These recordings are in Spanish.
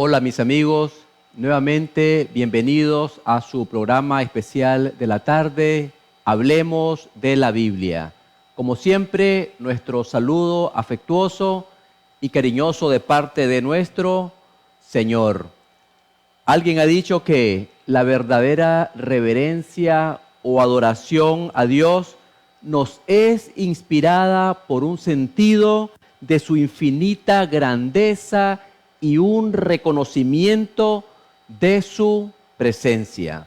Hola mis amigos, nuevamente bienvenidos a su programa especial de la tarde, Hablemos de la Biblia. Como siempre, nuestro saludo afectuoso y cariñoso de parte de nuestro Señor. Alguien ha dicho que la verdadera reverencia o adoración a Dios nos es inspirada por un sentido de su infinita grandeza y un reconocimiento de su presencia.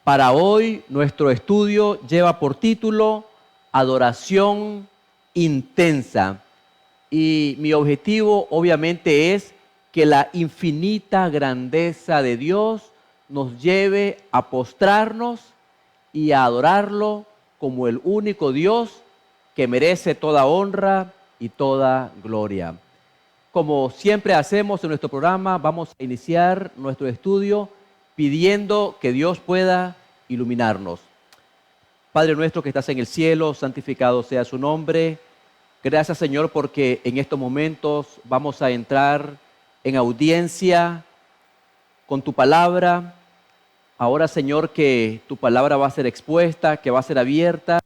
Para hoy nuestro estudio lleva por título Adoración Intensa. Y mi objetivo obviamente es que la infinita grandeza de Dios nos lleve a postrarnos y a adorarlo como el único Dios que merece toda honra y toda gloria. Como siempre hacemos en nuestro programa, vamos a iniciar nuestro estudio pidiendo que Dios pueda iluminarnos. Padre nuestro que estás en el cielo, santificado sea su nombre. Gracias, Señor, porque en estos momentos vamos a entrar en audiencia con tu palabra. Ahora, Señor, que tu palabra va a ser expuesta, que va a ser abierta.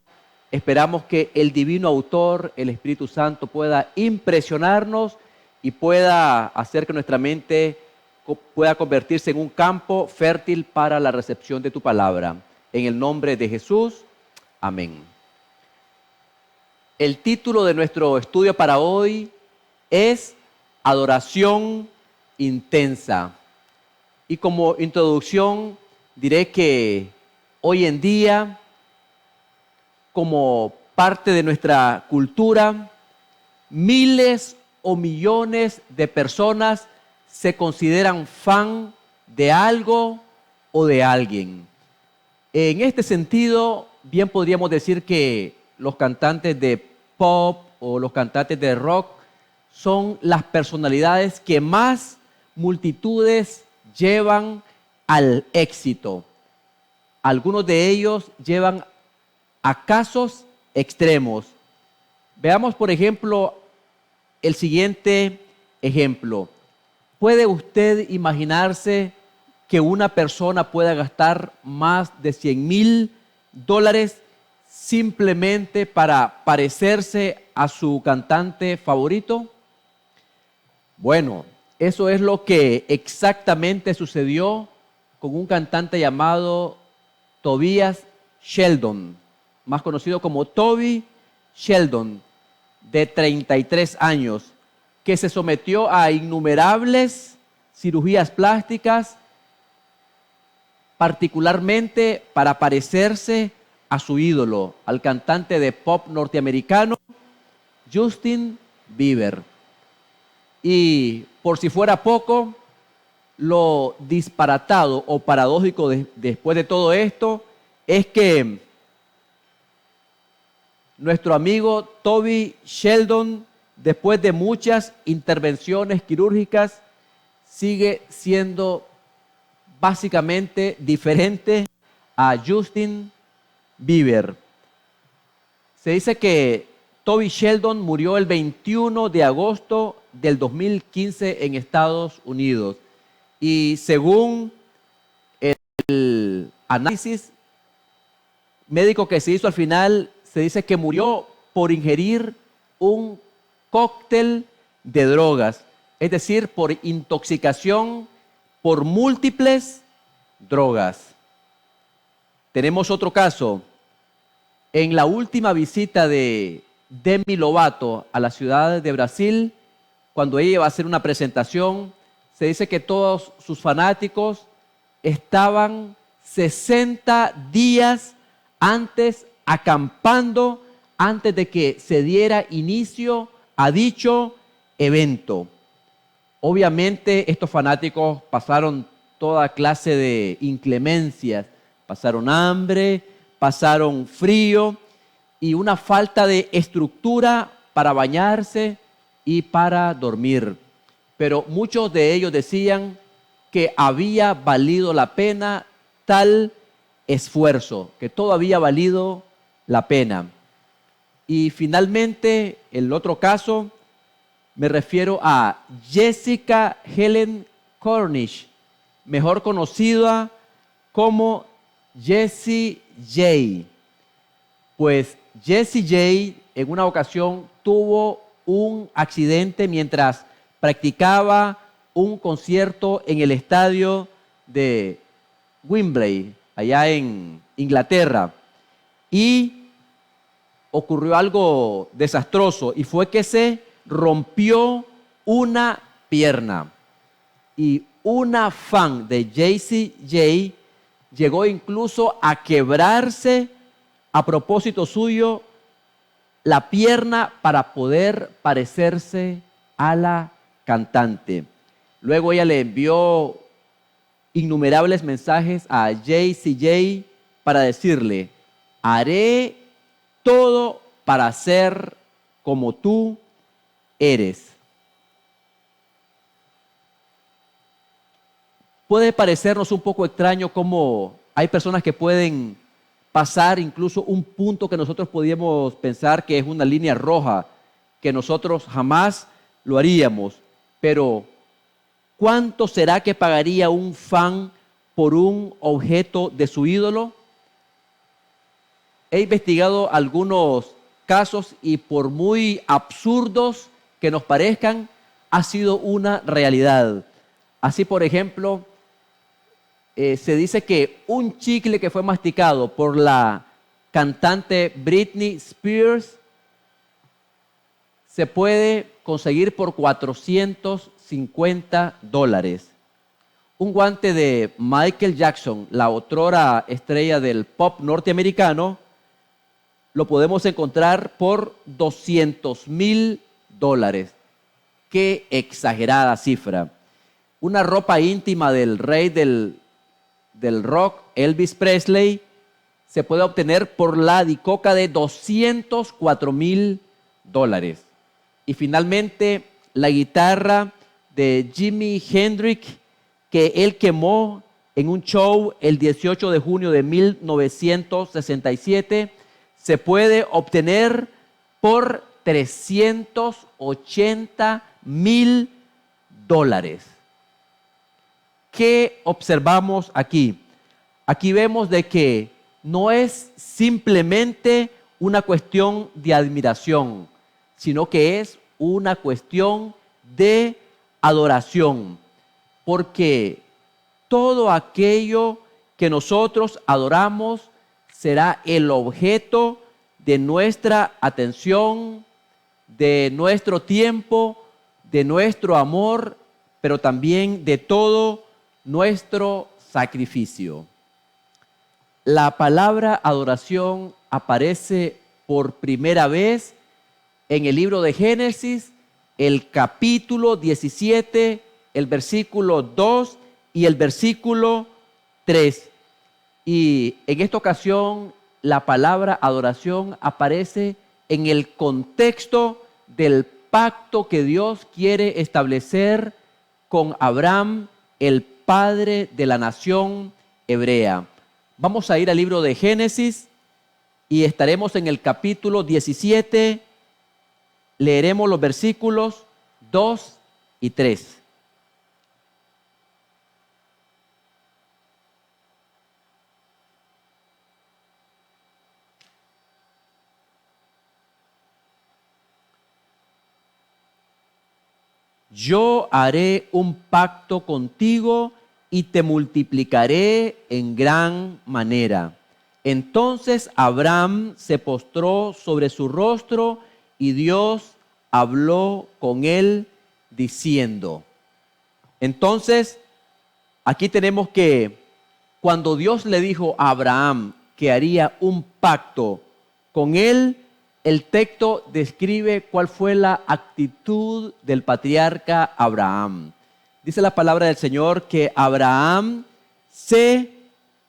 Esperamos que el divino autor, el Espíritu Santo, pueda impresionarnos y pueda hacer que nuestra mente pueda convertirse en un campo fértil para la recepción de tu palabra. En el nombre de Jesús, amén. El título de nuestro estudio para hoy es Adoración Intensa. Y como introducción diré que hoy en día, como parte de nuestra cultura, miles o millones de personas se consideran fan de algo o de alguien. En este sentido, bien podríamos decir que los cantantes de pop o los cantantes de rock son las personalidades que más multitudes llevan al éxito. Algunos de ellos llevan a casos extremos. Veamos, por ejemplo, el siguiente ejemplo. ¿Puede usted imaginarse que una persona pueda gastar más de $100,000 simplemente para parecerse a su cantante favorito? Bueno, eso es lo que exactamente sucedió con un cantante llamado Tobias Sheldon, más conocido como Toby Sheldon, de 33 años, que se sometió a innumerables cirugías plásticas, particularmente para parecerse a su ídolo, al cantante de pop norteamericano, Justin Bieber. Y por si fuera poco, lo disparatado o paradójico después de todo esto es que nuestro amigo Toby Sheldon, después de muchas intervenciones quirúrgicas, sigue siendo básicamente diferente a Justin Bieber. Se dice que Toby Sheldon murió el 21 de agosto del 2015 en Estados Unidos. Y según el análisis médico que se hizo al final, se dice que murió por ingerir un cóctel de drogas, es decir, por intoxicación por múltiples drogas. Tenemos otro caso. En la última visita de Demi Lovato a la ciudad de Brasil, cuando ella iba a hacer una presentación, se dice que todos sus fanáticos estaban 60 días antes acampando antes de que se diera inicio a dicho evento. Obviamente estos fanáticos pasaron toda clase de inclemencias, pasaron hambre, pasaron frío y una falta de estructura para bañarse y para dormir. Pero muchos de ellos decían que había valido la pena tal esfuerzo, que todo había valido la pena. Y finalmente, el otro caso, Me refiero a Jessica Helen Cornish, mejor conocida como Jessie J. Pues Jessie J en una ocasión tuvo un accidente mientras practicaba un concierto en el estadio de Wembley, allá en Inglaterra. Y ocurrió algo desastroso y fue que se rompió una pierna. Y una fan de Jessie J llegó incluso a quebrarse a propósito suyo la pierna para poder parecerse a la cantante. Luego ella le envió innumerables mensajes a Jessie J para decirle: haré todo para ser como tú eres. Puede parecernos un poco extraño cómo hay personas que pueden pasar incluso un punto que nosotros podíamos pensar que es una línea roja, que nosotros jamás lo haríamos. Pero, ¿cuánto será que pagaría un fan por un objeto de su ídolo? He investigado algunos casos y por muy absurdos que nos parezcan, ha sido una realidad. Así, por ejemplo, se dice que un chicle que fue masticado por la cantante Britney Spears se puede conseguir por $450. Un guante de Michael Jackson, la otrora estrella del pop norteamericano, lo podemos encontrar por $200,000. Qué exagerada cifra. Una ropa íntima del rey del rock, Elvis Presley, se puede obtener por la dicoca de $204,000. Y finalmente, la guitarra de Jimi Hendrix, que él quemó en un show el 18 de junio de 1967, se puede obtener por $380,000. ¿Qué observamos aquí? Aquí vemos de que no es simplemente una cuestión de admiración, sino que es una cuestión de adoración. Porque todo aquello que nosotros adoramos será el objeto de nuestra atención, de nuestro tiempo, de nuestro amor, pero también de todo nuestro sacrificio. La palabra adoración aparece por primera vez en el libro de Génesis, el capítulo 17, el versículo 2 y el versículo 3. Y en esta ocasión la palabra adoración aparece en el contexto del pacto que Dios quiere establecer con Abraham, el padre de la nación hebrea. Vamos a ir al libro de Génesis y estaremos en el capítulo 17. Leeremos los versículos 2 y 3. Yo haré un pacto contigo y te multiplicaré en gran manera. Entonces Abraham se postró sobre su rostro y Dios habló con él diciendo. Entonces, aquí tenemos que cuando Dios le dijo a Abraham que haría un pacto con él, el texto describe cuál fue la actitud del patriarca Abraham. Dice la palabra del Señor que Abraham se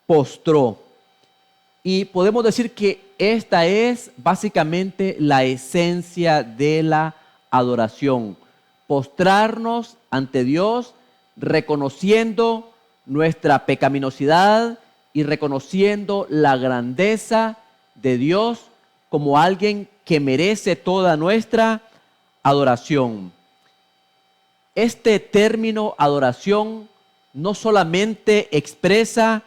postró. Y podemos decir que esta es básicamente la esencia de la adoración. Postrarnos ante Dios reconociendo nuestra pecaminosidad y reconociendo la grandeza de Dios como alguien que merece toda nuestra adoración. Este término adoración no solamente expresa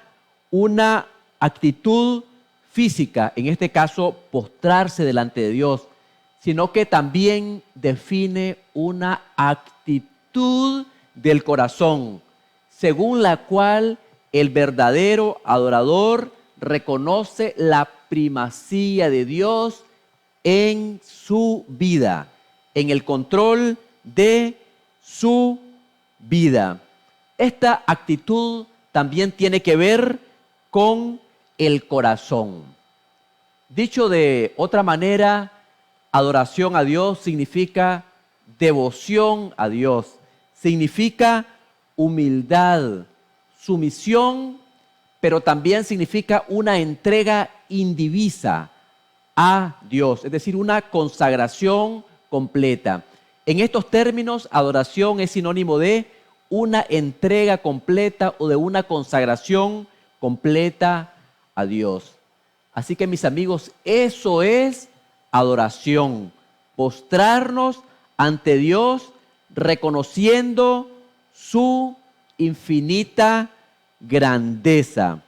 una actitud física, en este caso postrarse delante de Dios, sino que también define una actitud del corazón, según la cual el verdadero adorador reconoce la primacía de Dios en su vida, en el control de su vida. Esta actitud también tiene que ver con el corazón. Dicho de otra manera, adoración a Dios significa devoción a Dios, significa humildad, sumisión, pero también significa una entrega indivisa a Dios, es decir, una consagración completa. En estos términos, adoración es sinónimo de una entrega completa o de una consagración completa a Dios. Así que, mis amigos, eso es adoración, postrarnos ante Dios reconociendo su infinita grandeza.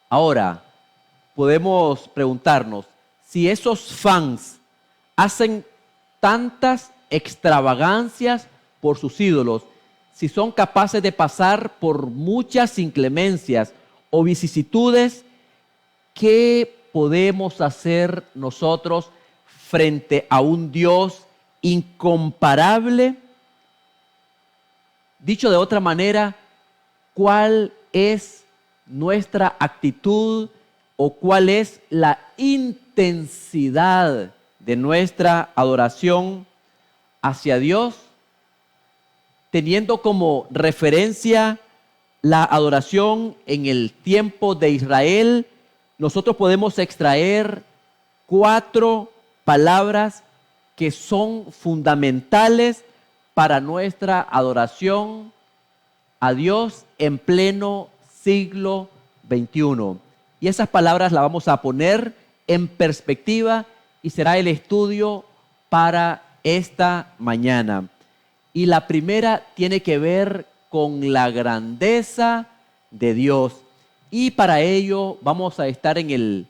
Ahora, podemos preguntarnos si esos fans hacen tantas extravagancias por sus ídolos, si son capaces de pasar por muchas inclemencias o vicisitudes, ¿qué podemos hacer nosotros frente a un Dios incomparable? Dicho de otra manera, ¿cuál es nuestra actitud o cuál es la intensidad de nuestra adoración hacia Dios? Teniendo como referencia la adoración en el tiempo de Israel, nosotros podemos extraer 4 palabras que son fundamentales para nuestra adoración a Dios en pleno siglo XXI. Y esas palabras las vamos a poner en perspectiva y será el estudio para esta mañana. Y la primera tiene que ver con la grandeza de Dios. Y para ello vamos a estar en el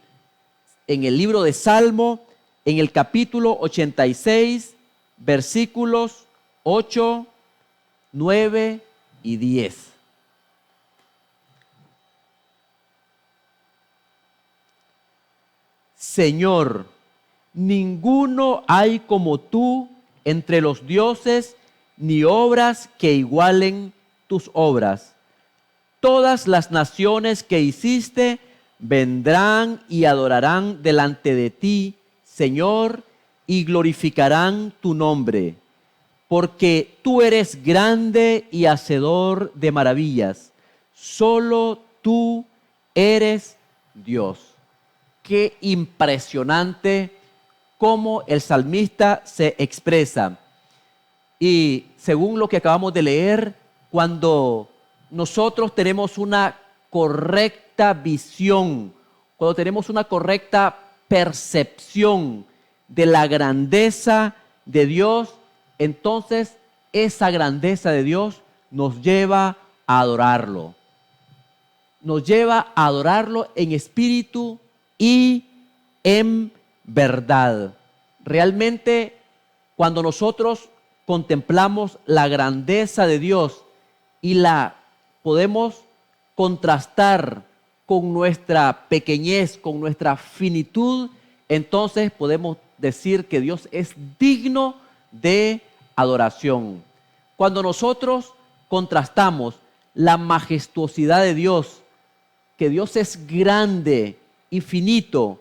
libro de Salmo, en el capítulo 86, versículos 8, 9 y 10. Señor, ninguno hay como tú entre los dioses, ni obras que igualen tus obras. Todas las naciones que hiciste vendrán y adorarán delante de ti, Señor, y glorificarán tu nombre, porque tú eres grande y hacedor de maravillas. Solo tú eres Dios. Qué impresionante cómo el salmista se expresa. Y según lo que acabamos de leer, cuando nosotros tenemos una correcta visión, cuando tenemos una correcta percepción de la grandeza de Dios, entonces esa grandeza de Dios nos lleva a adorarlo. Nos lleva a adorarlo en espíritu y en verdad. Realmente, cuando nosotros contemplamos la grandeza de Dios y la podemos contrastar con nuestra pequeñez, con nuestra finitud, entonces podemos decir que Dios es digno de adoración. Cuando nosotros contrastamos la majestuosidad de Dios, que Dios es grande, infinito,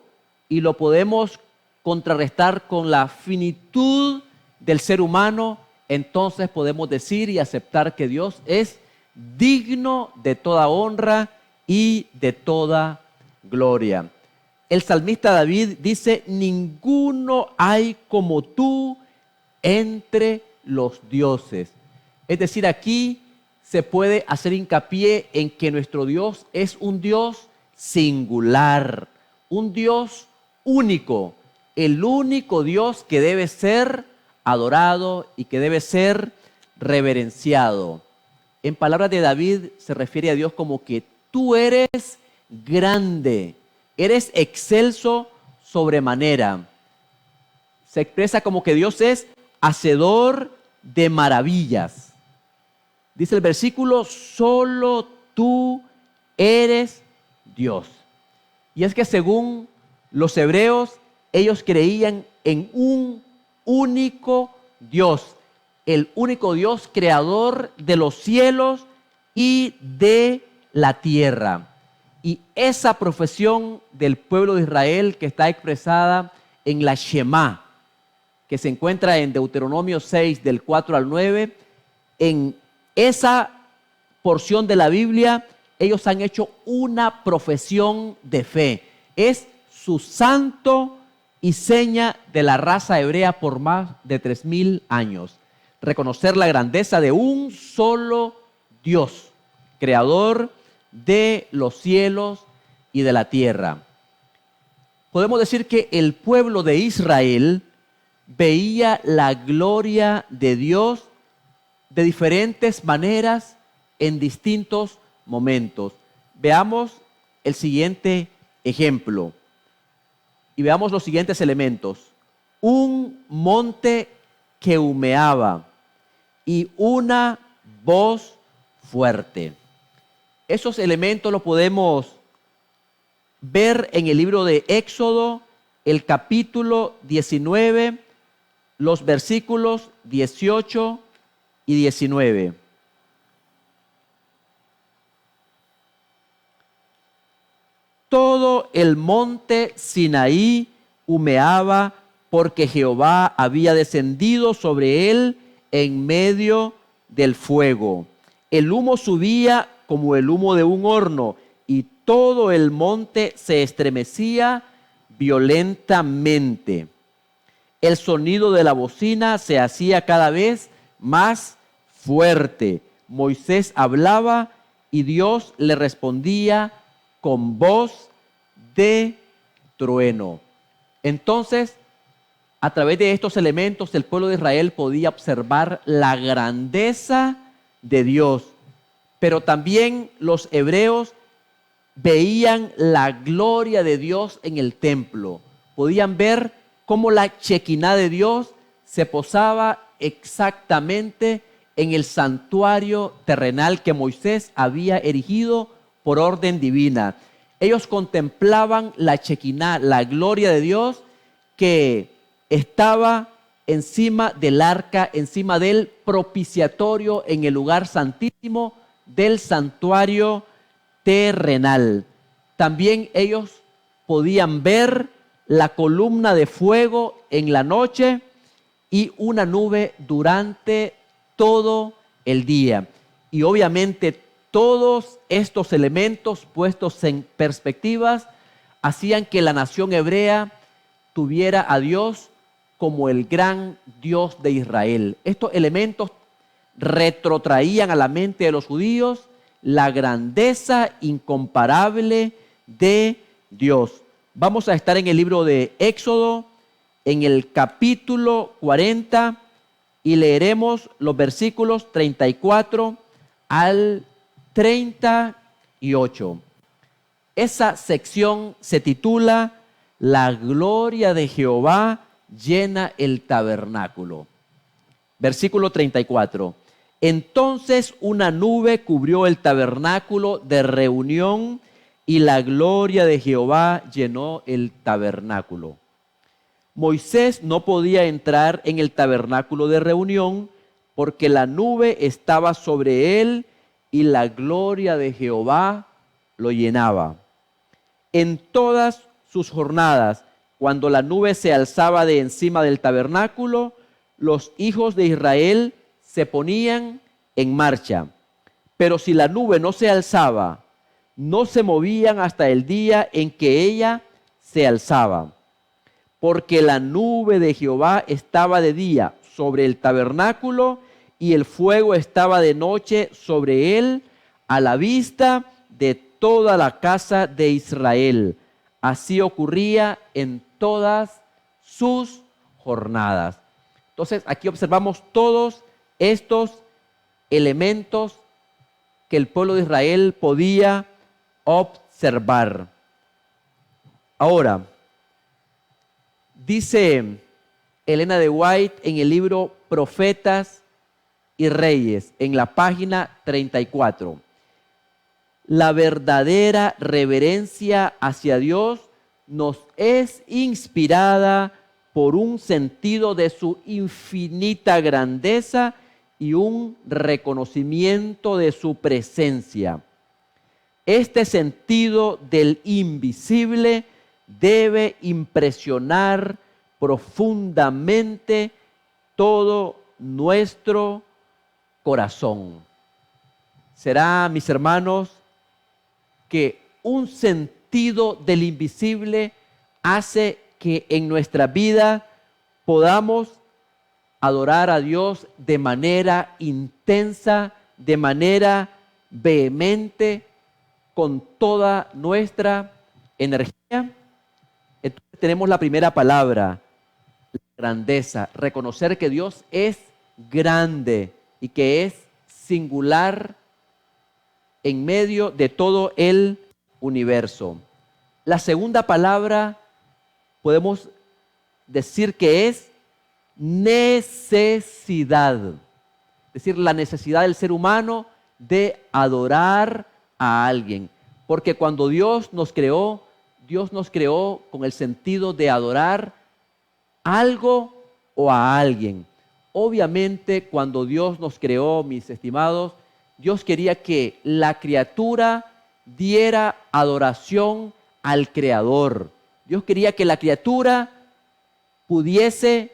y lo podemos contrarrestar con la finitud del ser humano, entonces podemos decir y aceptar que Dios es digno de toda honra y de toda gloria. El salmista David dice: ninguno hay como tú entre los dioses. Es decir, aquí se puede hacer hincapié en que nuestro Dios es un Dios singular, un Dios único, el único Dios que debe ser adorado y que debe ser reverenciado. En palabras de David se refiere a Dios como que tú eres grande, eres excelso sobremanera. Se expresa como que Dios es hacedor de maravillas. Dice el versículo, solo tú eres Dios. Y es que según los hebreos, ellos creían en un único Dios, el único Dios creador de los cielos y de la tierra. Y esa profesión del pueblo de Israel que está expresada en la Shema, que se encuentra en Deuteronomio 6, del 4 al 9, en esa porción de la Biblia, ellos han hecho una profesión de fe. Es su santo y seña de la raza hebrea por más de 3000 años. Reconocer la grandeza de un solo Dios, creador de los cielos y de la tierra. Podemos decir que el pueblo de Israel veía la gloria de Dios de diferentes maneras en distintos momentos. Veamos el siguiente ejemplo y veamos los siguientes elementos. Un monte que humeaba y una voz fuerte. Esos elementos los podemos ver en el libro de Éxodo, el capítulo 19, los versículos 18 y 19. Todo el monte Sinaí humeaba porque Jehová había descendido sobre él en medio del fuego. El humo subía como el humo de un horno y todo el monte se estremecía violentamente. El sonido de la bocina se hacía cada vez más fuerte. Moisés hablaba y Dios le respondía con voz de trueno. Entonces, a través de estos elementos, el pueblo de Israel podía observar la grandeza de Dios, pero también los hebreos veían la gloria de Dios en el templo. Podían ver cómo la Shekinah de Dios se posaba exactamente en el santuario terrenal que Moisés había erigido por orden divina. Ellos contemplaban la Shekinah, la gloria de Dios que estaba encima del arca, encima del propiciatorio en el lugar santísimo del santuario terrenal. También ellos podían ver la columna de fuego en la noche y una nube durante todo el día. Y obviamente todos estos elementos puestos en perspectivas hacían que la nación hebrea tuviera a Dios como el gran Dios de Israel. Estos elementos retrotraían a la mente de los judíos la grandeza incomparable de Dios. Vamos a estar en el libro de Éxodo, en el capítulo 40, y leeremos los versículos 34 al 38. Esa sección se titula La gloria de Jehová llena el tabernáculo. Versículo 34. Entonces una nube cubrió el tabernáculo de reunión y la gloria de Jehová llenó el tabernáculo. Moisés no podía entrar en el tabernáculo de reunión porque la nube estaba sobre él y la gloria de Jehová lo llenaba. En todas sus jornadas, cuando la nube se alzaba de encima del tabernáculo, los hijos de Israel se ponían en marcha. Pero si la nube no se alzaba, no se movían hasta el día en que ella se alzaba. Porque la nube de Jehová estaba de día sobre el tabernáculo y el fuego estaba de noche sobre él a la vista de toda la casa de Israel. Así ocurría en todas sus jornadas. Entonces aquí observamos todos estos elementos que el pueblo de Israel podía observar. Ahora, dice Elena de White en el libro Profetas y Reyes, en la página 34, la verdadera reverencia hacia Dios nos es inspirada por un sentido de su infinita grandeza y un reconocimiento de su presencia. Este sentido del invisible debe impresionar profundamente todo nuestro corazón. Será, mis hermanos, que un sentido del invisible hace que en nuestra vida podamos adorar a Dios de manera intensa, de manera vehemente, con toda nuestra energía. Entonces tenemos la primera palabra, la grandeza, reconocer que Dios es grande y que es singular en medio de todo el universo. La segunda palabra podemos decir que es necesidad, es decir, la necesidad del ser humano de adorar a alguien, porque cuando Dios nos creó con el sentido de adorar algo o a alguien. Obviamente, cuando Dios nos creó, mis estimados, Dios quería que la criatura diera adoración al Creador. Dios quería que la criatura pudiese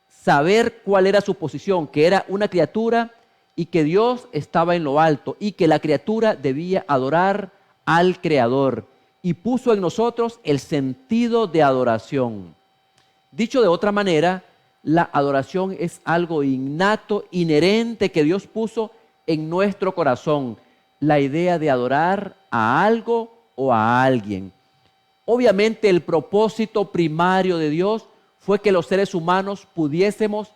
saber cuál era su posición, que era una criatura y que Dios estaba en lo alto y que la criatura debía adorar al Creador. Y puso en nosotros el sentido de adoración. Dicho de otra manera, la adoración es algo innato, inherente que Dios puso en nuestro corazón. La idea de adorar a algo o a alguien. Obviamente el propósito primario de Dios fue que los seres humanos pudiésemos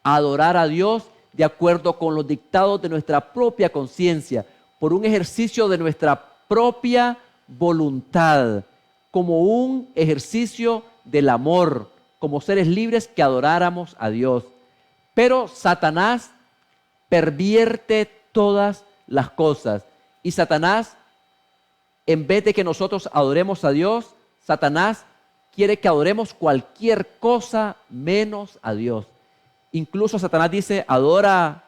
adorar a Dios de acuerdo con los dictados de nuestra propia conciencia, por un ejercicio de nuestra propia voluntad, como un ejercicio del amor, como seres libres que adoráramos a Dios. Pero Satanás pervierte todas las cosas y Satanás, en vez de que nosotros adoremos a Dios, Satanás quiere que adoremos cualquier cosa menos a Dios. Incluso Satanás dice, adora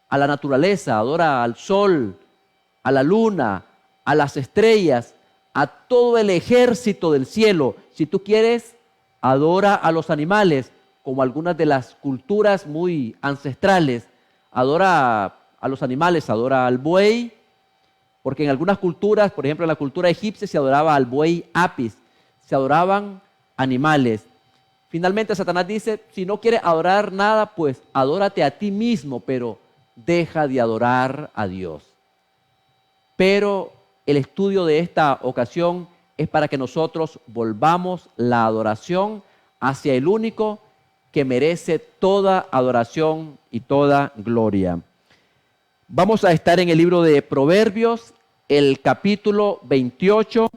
a la naturaleza, adora al sol, a la luna, a las estrellas, a todo el ejército del cielo. Si tú quieres, adora a los animales, como algunas de las culturas muy ancestrales. Adora a los animales, adora al buey, porque en algunas culturas, por ejemplo en la cultura egipcia, se adoraba al buey Apis, se adoraban animales. Finalmente Satanás dice, si no quieres adorar nada, pues adórate a ti mismo, pero deja de adorar a Dios. Pero el estudio de esta ocasión es para que nosotros volvamos la adoración hacia el único que merece toda adoración y toda gloria. Vamos a estar en el libro de Proverbios, el capítulo 28,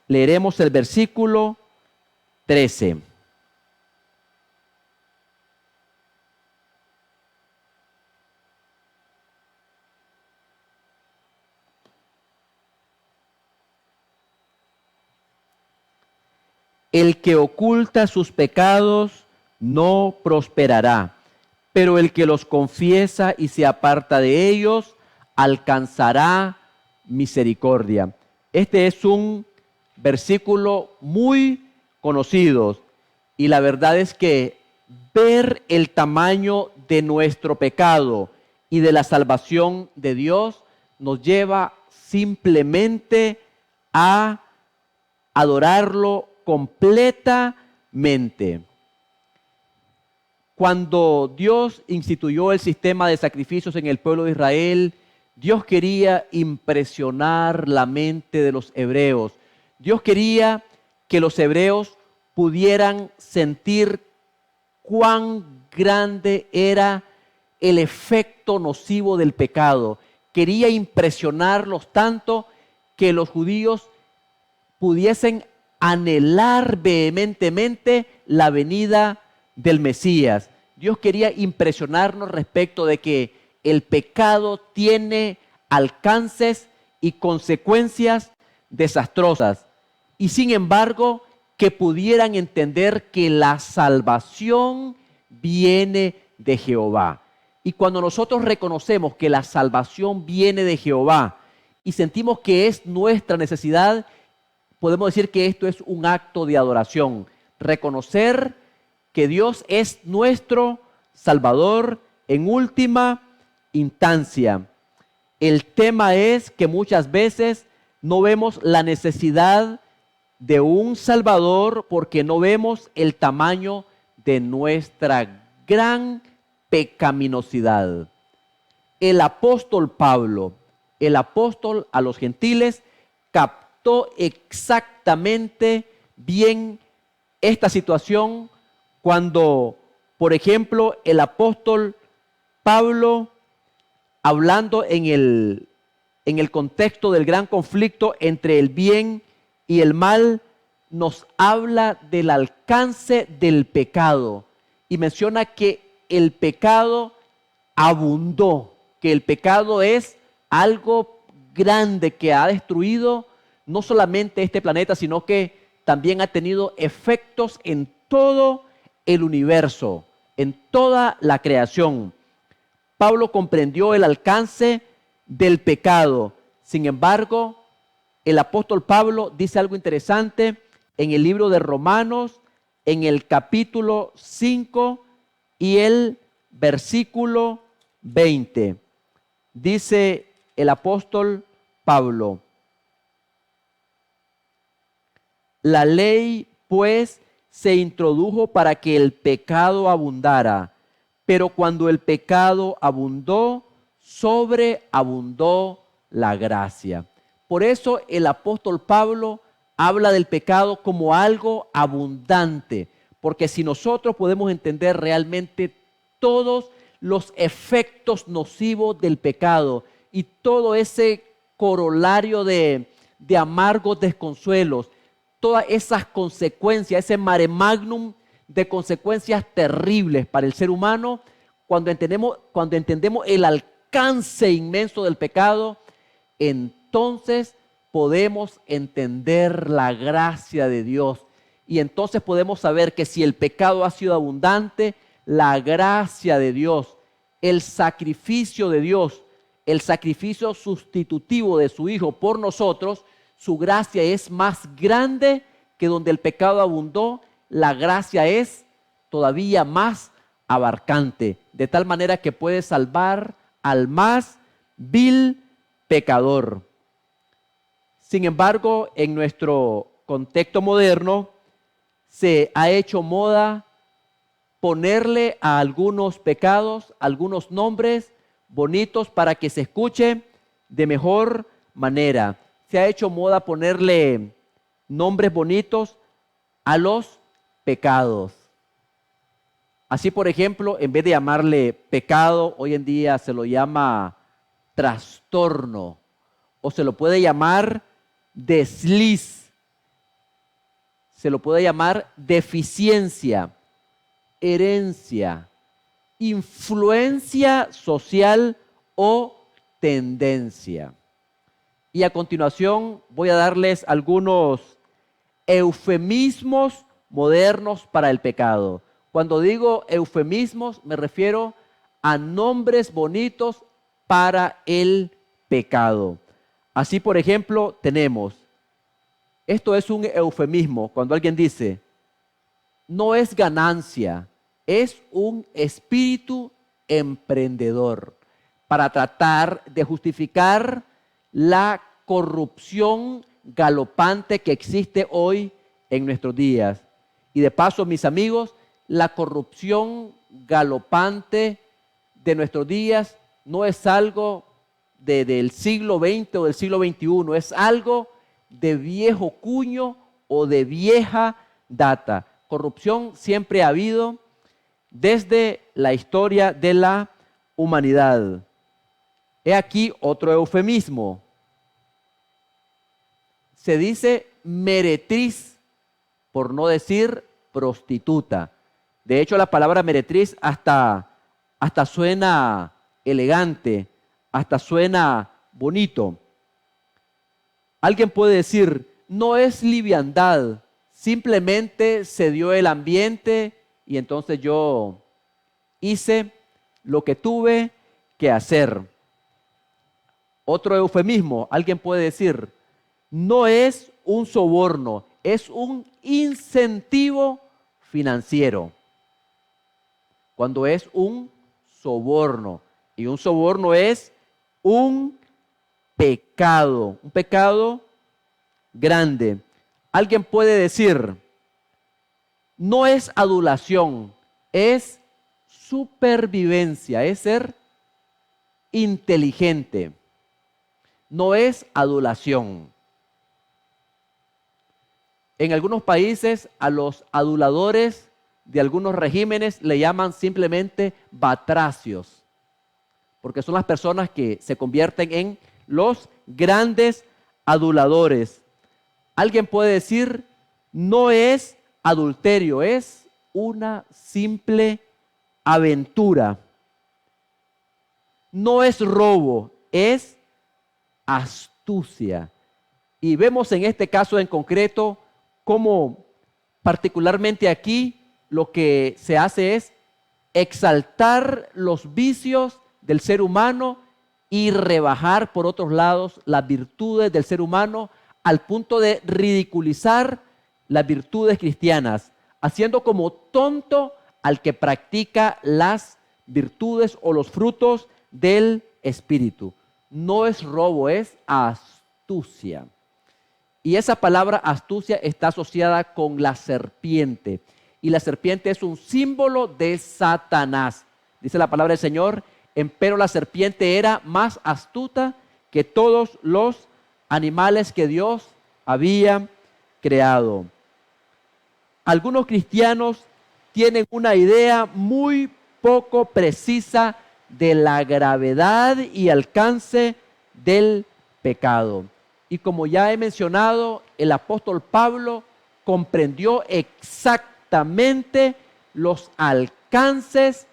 leeremos el versículo 13. El que oculta sus pecados no prosperará, pero el que los confiesa y se aparta de ellos alcanzará misericordia. Este es un versículo muy conocido y la verdad es que ver el tamaño de nuestro pecado y de la salvación de Dios nos lleva simplemente a adorarlo completamente. Cuando Dios instituyó el sistema de sacrificios en el pueblo de Israel, Dios quería impresionar la mente de los hebreos. Dios quería que los hebreos pudieran sentir cuán grande era el efecto nocivo del pecado. Quería impresionarlos tanto que los judíos pudiesen anhelar vehementemente la venida del Mesías. Dios quería impresionarnos respecto de que el pecado tiene alcances y consecuencias desastrosas. Y sin embargo, que pudieran entender que la salvación viene de Jehová. Y cuando nosotros reconocemos que la salvación viene de Jehová y sentimos que es nuestra necesidad, podemos decir que esto es un acto de adoración. Reconocer que Dios es nuestro Salvador en última instancia. El tema es que muchas veces no vemos la necesidad de un Salvador porque no vemos el tamaño de nuestra gran pecaminosidad. El apóstol Pablo, el apóstol a los gentiles, captó exactamente bien esta situación cuando, por ejemplo, el apóstol Pablo, hablando en el contexto del gran conflicto entre el bien y el mal, nos habla del alcance del pecado y menciona que el pecado abundó, que el pecado es algo grande que ha destruido no solamente este planeta, sino que también ha tenido efectos en todo el universo, en toda la creación. Pablo comprendió el alcance del pecado. Sin embargo, el apóstol Pablo dice algo interesante en el libro de Romanos, en el capítulo 5 y el versículo 20. Dice el apóstol Pablo: la ley, pues, se introdujo para que el pecado abundara, pero cuando el pecado abundó, sobreabundó la gracia. Por eso el apóstol Pablo habla del pecado como algo abundante, porque si nosotros podemos entender realmente todos los efectos nocivos del pecado y todo ese corolario de amargos desconsuelos, todas esas consecuencias, ese mare magnum de consecuencias terribles para el ser humano, cuando entendemos el alcance inmenso del pecado, entonces podemos entender la gracia de Dios. Y entonces podemos saber que si el pecado ha sido abundante, la gracia de Dios, el sacrificio de Dios, el sacrificio sustitutivo de su Hijo por nosotros, su gracia es más grande que donde el pecado abundó. La gracia es todavía más abarcante, de tal manera que puede salvar al más vil pecador. Sin embargo, en nuestro contexto moderno, se ha hecho moda ponerle a algunos pecados algunos nombres bonitos para que se escuche de mejor manera. Se ha hecho moda ponerle nombres bonitos a los pecados. Así, por ejemplo, en vez de llamarle pecado, hoy en día se lo llama trastorno o se lo puede llamar desliz, se lo puede llamar deficiencia, herencia, influencia social o tendencia. Y a continuación voy a darles algunos eufemismos modernos para el pecado. Cuando digo eufemismos me refiero a nombres bonitos para el pecado. Así, por ejemplo, tenemos, esto es un eufemismo, cuando alguien dice, no es ganancia, es un espíritu emprendedor, para tratar de justificar la corrupción galopante que existe hoy en nuestros días. Y de paso, mis amigos, la corrupción galopante de nuestros días no es algo del siglo XX o del siglo XXI, es algo de viejo cuño o de vieja data. Corrupción siempre ha habido desde la historia de la humanidad. He aquí otro eufemismo. Se dice meretriz, por no decir prostituta. De hecho, la palabra meretriz hasta suena elegante, hasta suena bonito. Alguien puede decir, no es liviandad, simplemente se dio el ambiente y entonces yo hice lo que tuve que hacer. Otro eufemismo, alguien puede decir, no es un soborno, es un incentivo financiero. Cuando es un soborno, y un soborno es un pecado grande. Alguien puede decir, no es adulación, es supervivencia, es ser inteligente. No es adulación. En algunos países a los aduladores de algunos regímenes le llaman simplemente batracios, porque son las personas que se convierten en los grandes aduladores. Alguien puede decir, no es adulterio, es una simple aventura. No es robo, es astucia. Y vemos en este caso en concreto cómo particularmente aquí lo que se hace es exaltar los vicios del ser humano y rebajar por otros lados las virtudes del ser humano al punto de ridiculizar las virtudes cristianas, haciendo como tonto al que practica las virtudes o los frutos del Espíritu. No es robo, es astucia. Y esa palabra astucia está asociada con la serpiente. Y la serpiente es un símbolo de Satanás. Dice la palabra del Señor, empero la serpiente era más astuta que todos los animales que Dios había creado. Algunos cristianos tienen una idea muy poco precisa de la gravedad y alcance del pecado. Y como ya he mencionado, el apóstol Pablo comprendió exactamente los alcances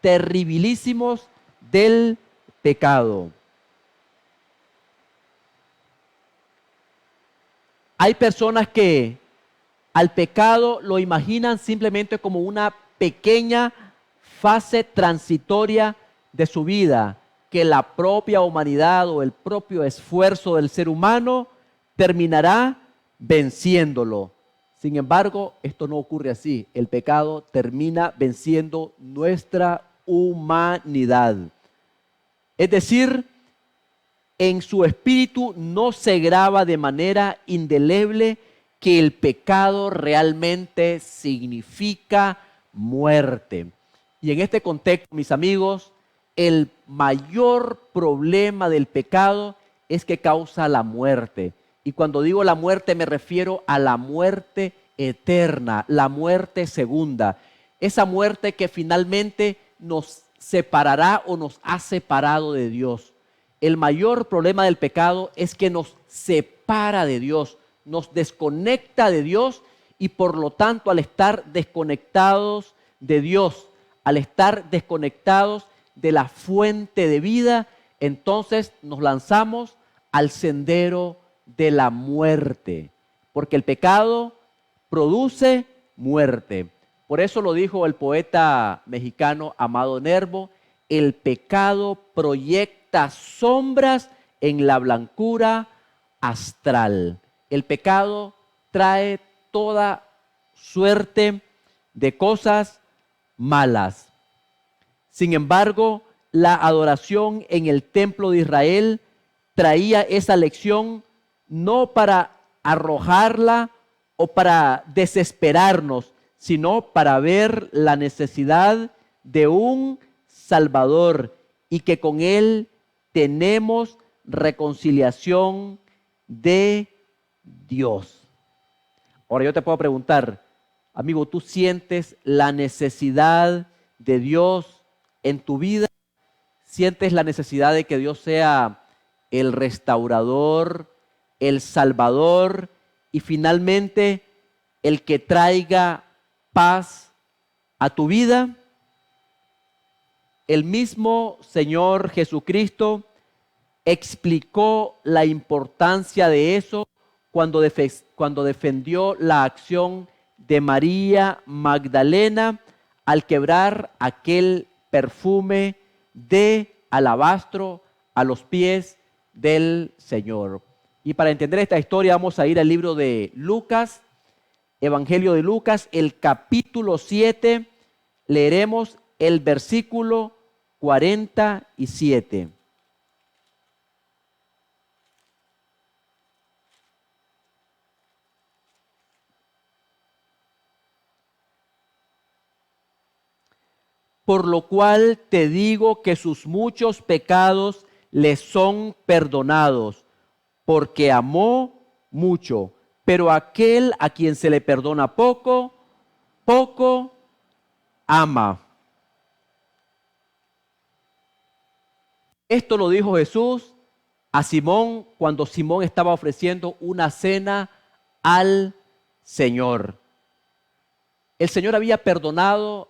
terribilísimos del pecado. Hay personas que al pecado lo imaginan simplemente como una pequeña fase transitoria de su vida, que la propia humanidad o el propio esfuerzo del ser humano terminará venciéndolo. Sin embargo, esto no ocurre así. El pecado termina venciendo nuestra humanidad. Es decir, en su espíritu no se graba de manera indeleble que el pecado realmente significa muerte. Y en este contexto, mis amigos, el mayor problema del pecado es que causa la muerte. Y cuando digo la muerte me refiero a la muerte eterna, la muerte segunda. Esa muerte que finalmente nos separará o nos ha separado de Dios. El mayor problema del pecado es que nos separa de Dios, nos desconecta de Dios y por lo tanto al estar desconectados de Dios, al estar desconectados de la fuente de vida, entonces nos lanzamos al sendero de la muerte, porque el pecado produce muerte. Por eso lo dijo el poeta mexicano Amado Nervo, el pecado proyecta sombras en la blancura astral. El pecado trae toda suerte de cosas malas. Sin embargo, la adoración en el templo de Israel traía esa lección no para arrojarla o para desesperarnos, sino para ver la necesidad de un Salvador y que con Él tenemos reconciliación de Dios. Ahora yo te puedo preguntar, amigo, ¿tú sientes la necesidad de Dios en tu vida? sientes la necesidad de que Dios sea el restaurador, el salvador y finalmente el que traiga paz a tu vida. El mismo Señor Jesucristo explicó la importancia de eso cuando defendió la acción de María Magdalena al quebrar aquel perfume de alabastro a los pies del Señor. Y para entender esta historia vamos a ir al libro de Lucas, Evangelio de Lucas, el capítulo 7, leeremos el versículo 47. Por lo cual te digo que sus muchos pecados le son perdonados, porque amó mucho. Pero aquel a quien se le perdona poco, poco ama. Esto lo dijo Jesús a Simón cuando Simón estaba ofreciendo una cena al Señor. El Señor había perdonado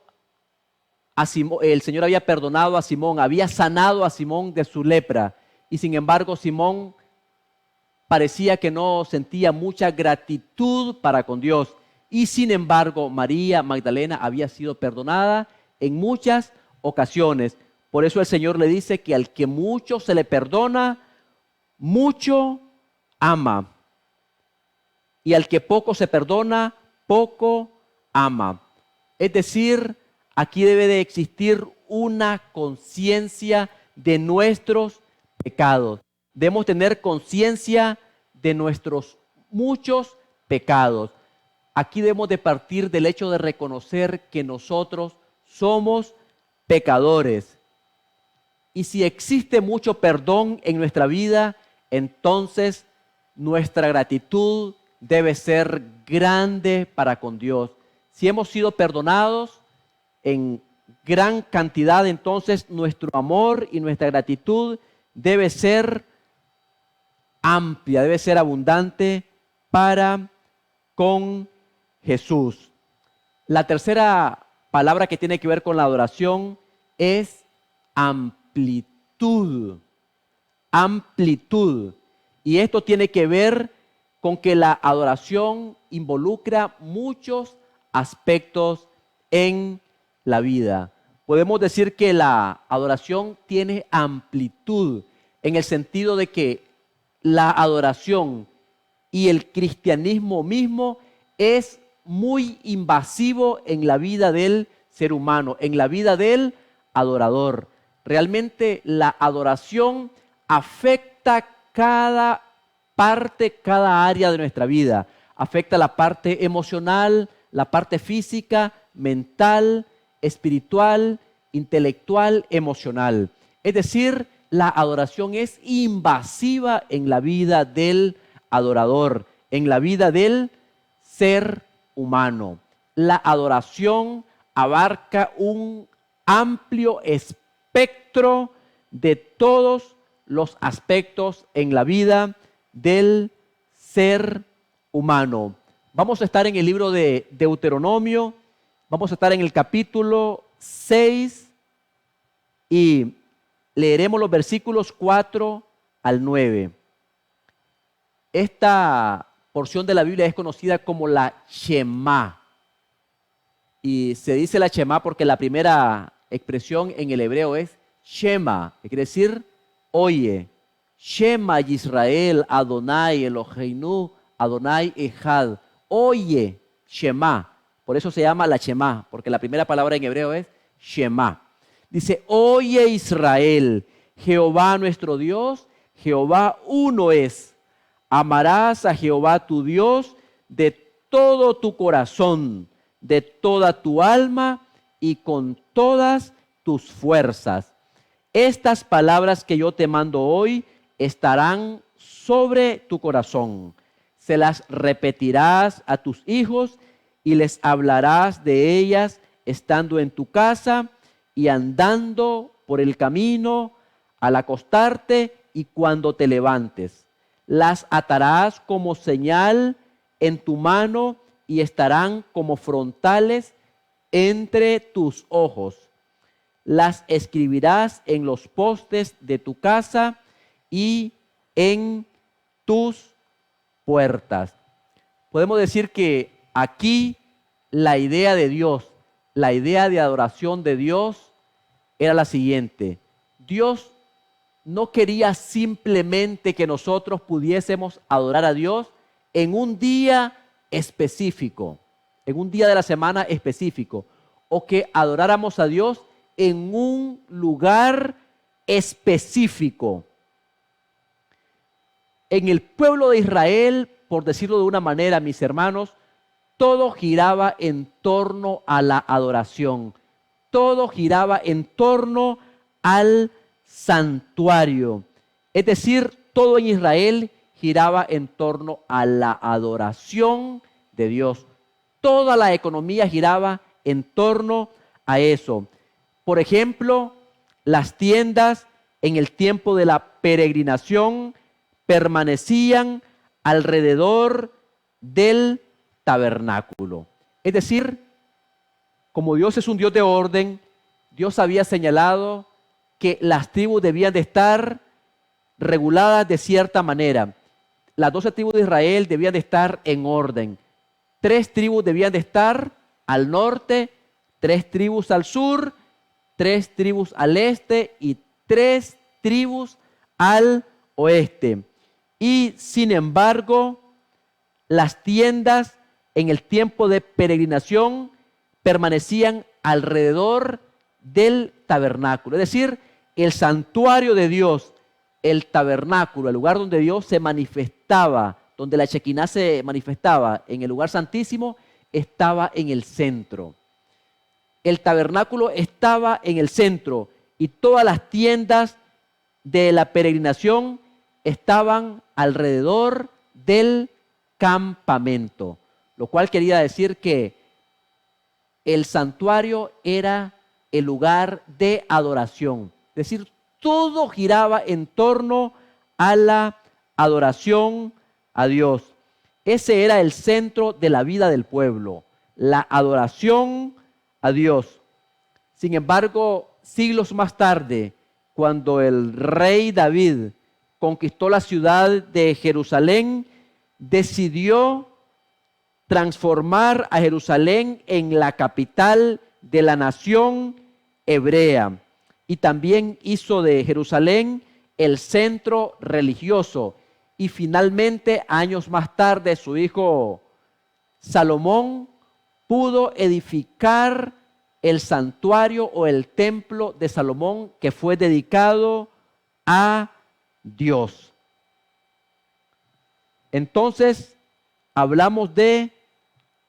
a Simón, había sanado a Simón de su lepra, y sin embargo Simón parecía que no sentía mucha gratitud para con Dios, y sin embargo María Magdalena había sido perdonada en muchas ocasiones. Por eso el Señor le dice que al que mucho se le perdona, mucho ama, y al que poco se perdona, poco ama. Es decir, aquí debe de existir una conciencia de nuestros pecados. Debemos tener conciencia de nuestros muchos pecados. Aquí debemos de partir del hecho de reconocer que nosotros somos pecadores. Y si existe mucho perdón en nuestra vida, entonces nuestra gratitud debe ser grande para con Dios. Si hemos sido perdonados en gran cantidad, entonces nuestro amor y nuestra gratitud debe ser amplia, debe ser abundante para con Jesús. La tercera palabra que tiene que ver con la adoración es amplitud. Amplitud. Y esto tiene que ver con que la adoración involucra muchos aspectos en la vida. Podemos decir que la adoración tiene amplitud en el sentido de que la adoración y el cristianismo mismo es muy invasivo en la vida del ser humano, en la vida del adorador. Realmente la adoración afecta cada parte, cada área de nuestra vida. Afecta la parte emocional, la parte física, mental, espiritual, intelectual, emocional. Es decir, la adoración es invasiva en la vida del adorador, en la vida del ser humano. La adoración abarca un amplio espectro de todos los aspectos en la vida del ser humano. Vamos a estar en el libro de Deuteronomio, vamos a estar en el capítulo 6 y leeremos los versículos 4 al 9. Esta porción de la Biblia es conocida como la Shema. Y se dice la Shema porque la primera expresión en el hebreo es Shema, que quiere decir oye. Shema Yisrael, Adonai Eloheinu, Adonai Echad. Oye, Shema. Por eso se llama la Shema, porque la primera palabra en hebreo es Shema. Dice, oye Israel, Jehová nuestro Dios, Jehová uno es. Amarás a Jehová tu Dios de todo tu corazón, de toda tu alma y con todas tus fuerzas. Estas palabras que yo te mando hoy estarán sobre tu corazón. Se las repetirás a tus hijos y les hablarás de ellas estando en tu casa y andando por el camino, al acostarte y cuando te levantes. Las atarás como señal en tu mano y estarán como frontales entre tus ojos. Las escribirás en los postes de tu casa y en tus puertas. Podemos decir que aquí la idea de Dios, la idea de adoración de Dios era la siguiente. Dios no quería simplemente que nosotros pudiésemos adorar a Dios en un día específico, en un día de la semana específico, o que adoráramos a Dios en un lugar específico. En el pueblo de Israel, por decirlo de una manera, mis hermanos, todo giraba en torno a la adoración. Todo giraba en torno al santuario. Es decir, todo en Israel giraba en torno a la adoración de Dios. Toda la economía giraba en torno a eso. Por ejemplo, las tiendas en el tiempo de la peregrinación permanecían alrededor del tabernáculo. Es decir, como Dios es un Dios de orden, Dios había señalado que las tribus debían de estar reguladas de cierta manera. Las 12 tribus de Israel debían de estar en orden. 3 tribus debían de estar al norte, 3 tribus al sur, 3 tribus al este y 3 tribus al oeste. Y sin embargo, las tiendas en el tiempo de peregrinación permanecían alrededor del tabernáculo. Es decir, el santuario de Dios, el tabernáculo, el lugar donde Dios se manifestaba, donde la Shekinah se manifestaba en el lugar santísimo, estaba en el centro. El tabernáculo estaba en el centro y todas las tiendas de la peregrinación estaban alrededor del campamento, lo cual quería decir que el santuario era el lugar de adoración. Es decir, todo giraba en torno a la adoración a Dios. Ese era el centro de la vida del pueblo, la adoración a Dios. Sin embargo, siglos más tarde, cuando el rey David conquistó la ciudad de Jerusalén, decidió transformar a Jerusalén en la capital de la nación hebrea y también hizo de Jerusalén el centro religioso. Y finalmente, años más tarde, su hijo Salomón pudo edificar el santuario o el templo de Salomón, que fue dedicado a Dios. Entonces, hablamos de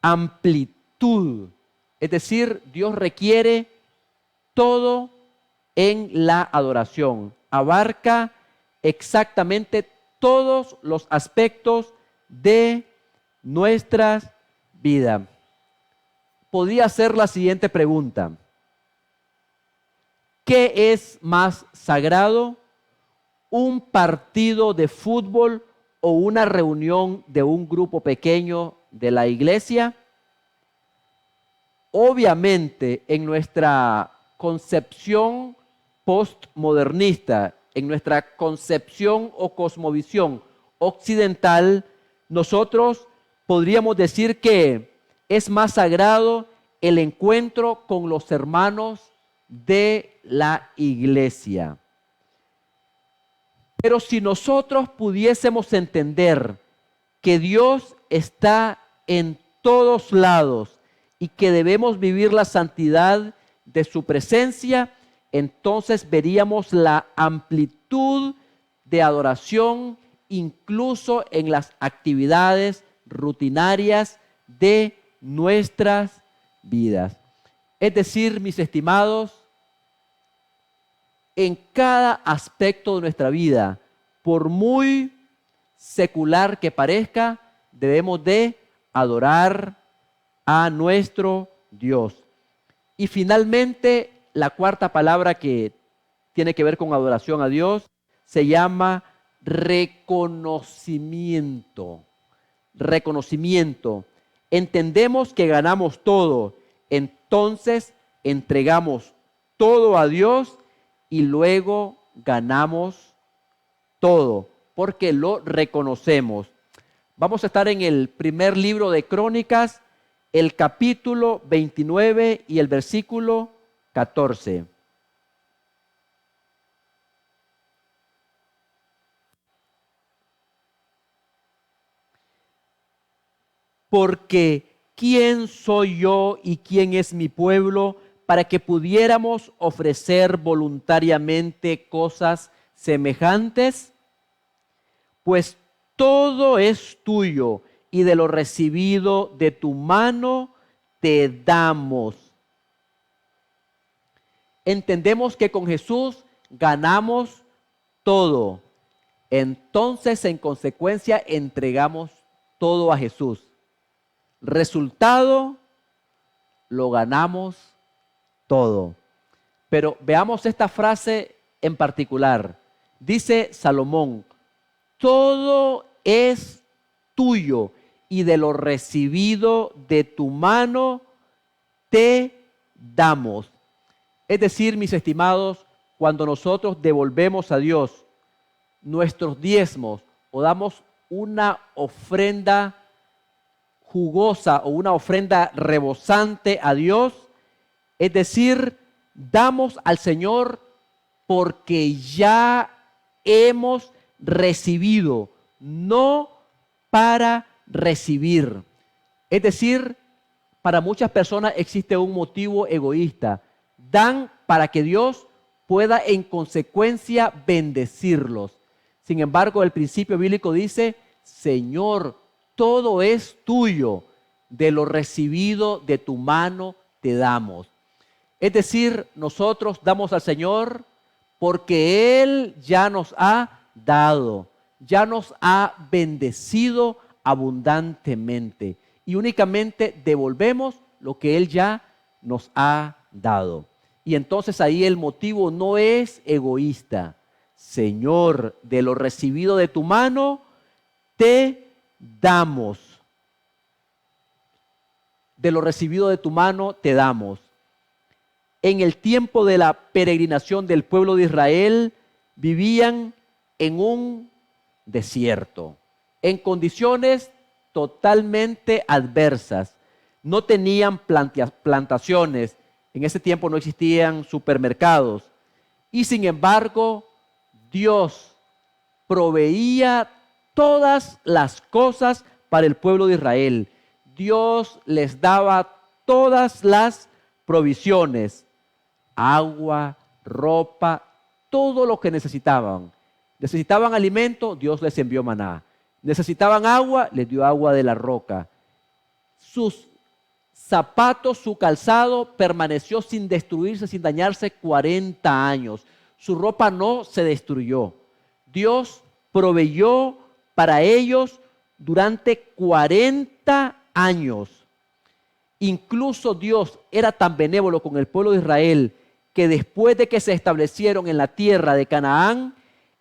amplitud, es decir, Dios requiere todo en la adoración, abarca exactamente todos los aspectos de nuestras vidas. Podría hacer la siguiente pregunta: ¿qué es más sagrado? ¿Un partido de fútbol o una reunión de un grupo pequeño de la iglesia? Obviamente, en nuestra concepción postmodernista, en nuestra concepción o cosmovisión occidental, nosotros podríamos decir que es más sagrado el encuentro con los hermanos de la iglesia. Pero si nosotros pudiésemos entender que Dios está en todos lados y que debemos vivir la santidad de su presencia, entonces veríamos la amplitud de adoración incluso en las actividades rutinarias de nuestras vidas. Es decir, mis estimados, en cada aspecto de nuestra vida, por muy secular que parezca, debemos de adorar a nuestro Dios. Y finalmente, la cuarta palabra que tiene que ver con adoración a Dios, se llama reconocimiento. Reconocimiento. Entendemos que ganamos todo, entonces entregamos todo a Dios y luego ganamos todo, porque lo reconocemos. Vamos a estar en el primer libro de Crónicas, el capítulo 29 y el versículo 14. Porque ¿quién soy yo y quién es mi pueblo para que pudiéramos ofrecer voluntariamente cosas semejantes? Pues todo es tuyo y de lo recibido de tu mano te damos. Entendemos que con Jesús ganamos todo. Entonces, en consecuencia, entregamos todo a Jesús. Resultado, lo ganamos todo. Pero veamos esta frase en particular. Dice Salomón, todo es tuyo y de lo recibido de tu mano te damos. Es decir, mis estimados, cuando nosotros devolvemos a Dios nuestros diezmos o damos una ofrenda jugosa o una ofrenda rebosante a Dios, es decir, damos al Señor porque ya hemos recibido, no para recibir. Es decir, para muchas personas existe un motivo egoísta. Dan para que Dios pueda en consecuencia bendecirlos. Sin embargo, el principio bíblico dice, Señor, todo es tuyo, de lo recibido de tu mano te damos. Es decir, nosotros damos al Señor porque Él ya nos ha dado, ya nos ha bendecido abundantemente y únicamente devolvemos lo que Él ya nos ha dado. Y entonces ahí el motivo no es egoísta. Señor, de lo recibido de tu mano, te damos. De lo recibido de tu mano, te damos. En el tiempo de la peregrinación del pueblo de Israel, vivían en un desierto, en condiciones totalmente adversas. No tenían plantaciones. En ese tiempo no existían supermercados. Y sin embargo, Dios proveía todas las cosas para el pueblo de Israel. Dios les daba todas las provisiones, agua, ropa, todo lo que necesitaban. Necesitaban alimento, Dios les envió maná. Necesitaban agua, les dio agua de la roca. Sus zapatos, su calzado permaneció sin destruirse, sin dañarse 40 años. Su ropa no se destruyó. Dios proveyó para ellos durante 40 años. Incluso Dios era tan benévolo con el pueblo de Israel que después de que se establecieron en la tierra de Canaán,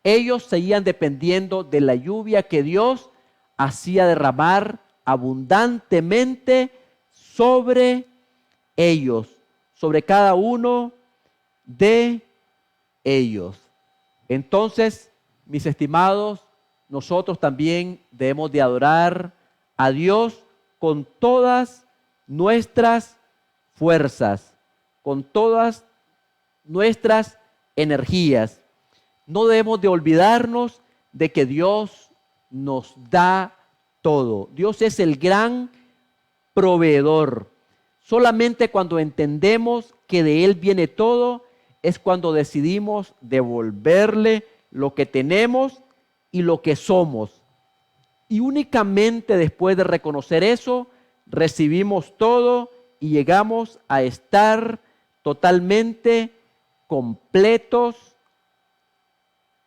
ellos seguían dependiendo de la lluvia que Dios hacía derramar abundantemente sobre ellos, sobre cada uno de ellos. Entonces, mis estimados, nosotros también debemos de adorar a Dios con todas nuestras fuerzas, con todas nuestras energías. No debemos de olvidarnos de que Dios nos da todo. Dios es el gran proveedor. Solamente cuando entendemos que de Él viene todo, es cuando decidimos devolverle lo que tenemos y lo que somos. Y únicamente después de reconocer eso, recibimos todo y llegamos a estar totalmente completos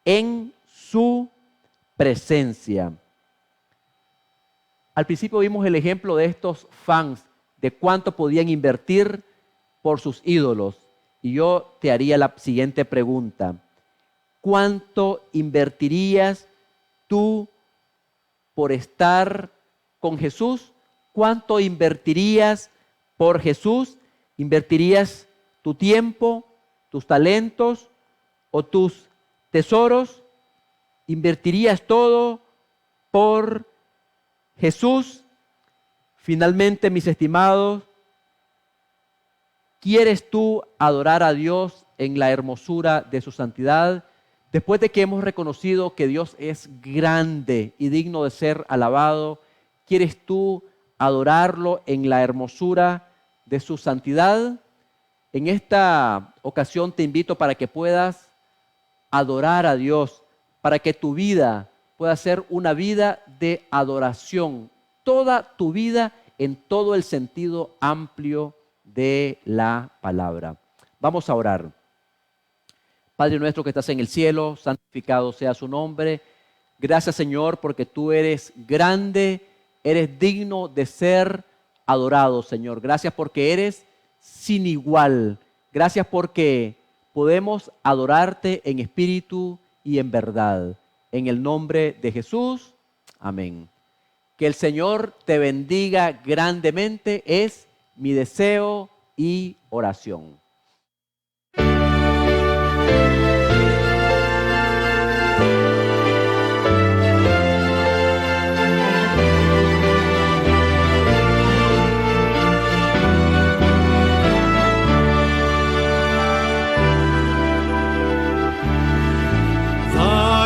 en su presencia. Al principio vimos el ejemplo de estos fans, de cuánto podían invertir por sus ídolos. y yo te haría la siguiente pregunta. ¿Cuánto invertirías tú por estar con Jesús? ¿Cuánto invertirías por Jesús? ¿Invertirías tu tiempo, tus talentos o tus tesoros? ¿Invertirías todo por Jesús? Finalmente, mis estimados, ¿quieres tú adorar a Dios en la hermosura de su santidad? Después de que hemos reconocido que Dios es grande y digno de ser alabado, ¿quieres tú adorarlo en la hermosura de su santidad? En esta ocasión te invito para que puedas adorar a Dios, para que tu vida pueda ser una vida de adoración, toda tu vida en todo el sentido amplio de la palabra. Vamos a orar. Padre nuestro que estás en el cielo, santificado sea su nombre. Gracias, Señor, porque tú eres grande, eres digno de ser adorado, Señor. Gracias porque eres sin igual. Gracias porque podemos adorarte en espíritu y en verdad. En el nombre de Jesús, amén. Que el Señor te bendiga grandemente es mi deseo y oración.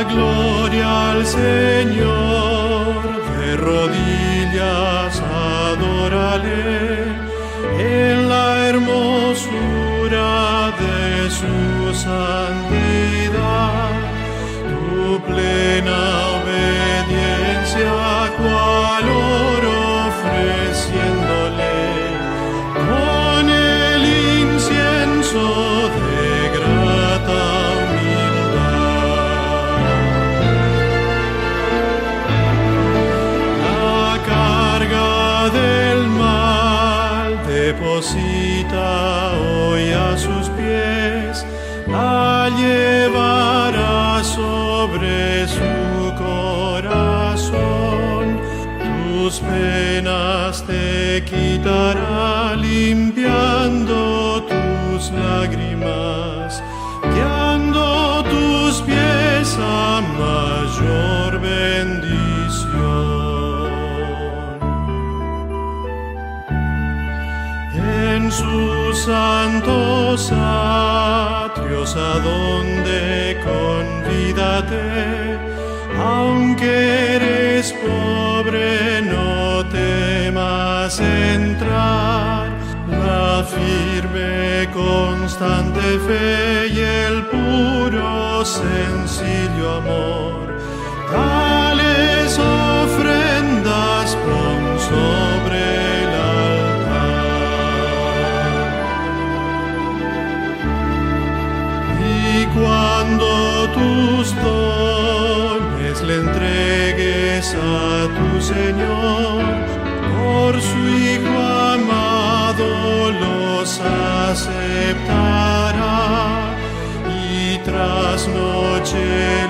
Gloria al Señor, de rodillas adórale, en la hermosura de su santidad, tu plena obediencia cual oro ofreciéndole, con el incienso de grata deposita hoy a sus pies, la llevará sobre su corazón, tus penas te quitará limpiando tus lágrimas, guiando tus pies a mayor bendición. En sus santos atrios a donde convídate, aunque eres pobre no temas entrar, la firme constante fe y el puro sencillo amor, tales ofrendas pon sobre cuando tus dones le entregues a tu Señor, por su Hijo amado los aceptará y tras noche